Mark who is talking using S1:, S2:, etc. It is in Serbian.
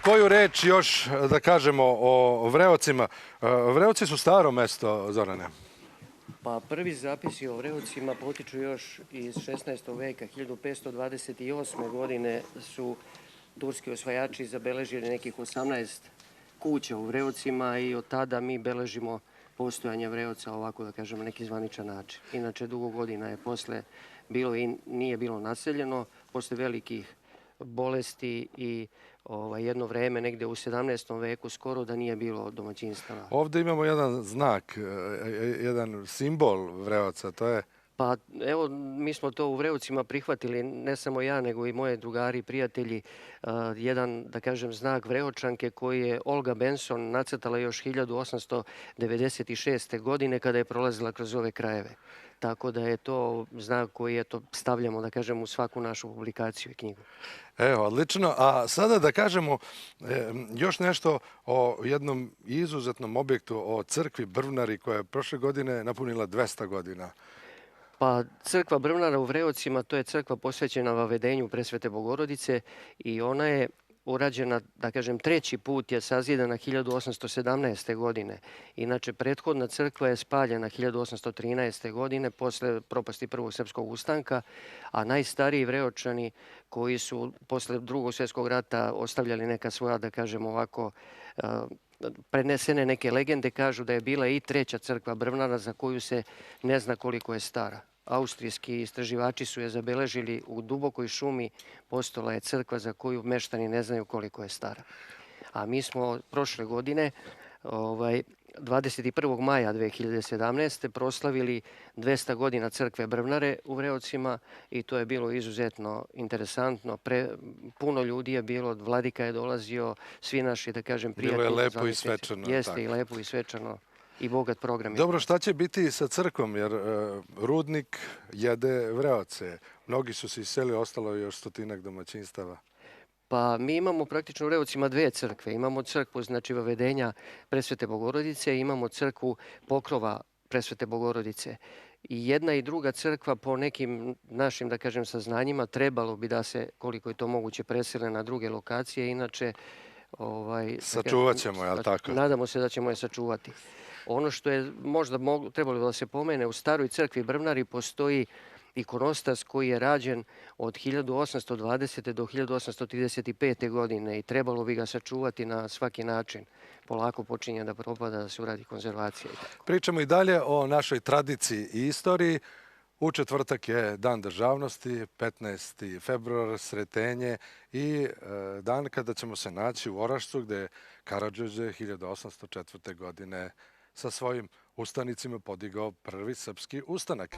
S1: koju reč još da kažemo o Vreocima. Vreoci su staro mesto, Zorane.
S2: Pa prvi zapisi o Vreocima potiču još iz 16. veka. 1528. godine su turski osvajači zabeležili nekih 18 kuća u Vreocima i od tada mi beležimo postojanje Vreoca ovako, da kažemo, neki zvaničan način. Inače, dugo godina je posle bilo i nije bilo naseljeno, posle velikih bolesti i jedno vreme, negde u 17. veku, skoro da nije bilo domaćinstava.
S1: Ovde imamo jedan znak, jedan simbol Vreoca, to je...
S2: Pa evo, mi smo to u Vreocima prihvatili, ne samo ja, nego i moje drugari i prijatelji, jedan, da kažem, znak Vreočanke koji je Olga Benson nacrtala još 1896. godine kada je prolazila kroz ove krajeve. Tako da je to znak koji stavljamo, da kažem, u svaku našu publikaciju i knjigu.
S1: Evo, odlično. A sada da kažemo još nešto o jednom izuzetnom objektu, o crkvi Brvnari koja je prošle godine napunila 200 godina.
S2: Pa crkva Brvnara u Vreocima, to je crkva posvećena Vavedenju Presvete Bogorodice i ona je urađena, da kažem, treći put je sazidana 1817. godine. Inače, prethodna crkva je spaljena 1813. godine posle propasti Prvog srpskog ustanka, a najstariji Vreočani koji su posle Drugog svjetskog rata ostavljali neka svoja, da kažem ovako, prenesene neke legende, kažu da je bila i treća crkva Brvnara za koju se ne zna koliko je stara. Austrijski istraživači su je zabeležili u dubokoj šumi, postojala je crkva za koju meštani ne znaju koliko je stara. A mi smo prošle godine, 21. maja 2017. proslavili 200 godina crkve Brvnare u Vreocima i to je bilo izuzetno interesantno. Puno ljudi je bilo, vladika je dolazio, svi naši, da kažem, prijatelji.
S1: Bilo je lepo i svečano.
S2: Jeste, i lepo i svečano. I bogat program.
S1: Dobro, šta će biti sa crkvom? Jer rudnik jede Vreoce. Mnogi su se iselili, ostalo je još 100-ak domaćinstava.
S2: Pa mi imamo praktično u Vreocima dve crkve. Imamo crkvu, znači, Vavedenja Presvete Bogorodice i imamo crkvu Pokrova Presvete Bogorodice. I jedna i druga crkva po nekim našim, da kažem, saznanjima trebalo bi da se, koliko je to moguće, presele na druge lokacije. Inače,
S1: sačuvat ćemo, je li tako?
S2: Nadamo se da ćemo je sačuvati. Ono što je možda trebalo da se pomene, u staroj crkvi Brvnari postoji ikonostas koji je rađen od 1820. do 1835. godine i trebalo bi ga sačuvati na svaki način. Polako počinje da propada, da se uradi konzervacija.
S1: Pričamo i dalje o našoj tradiciji i istoriji. U četvrtak je Dan državnosti, 15. februar, Sretenje i dan kada ćemo se naći u Orašcu gde je Karađorđe 1804. godine sa svojim ustanicima podigao prvi srpski ustanak.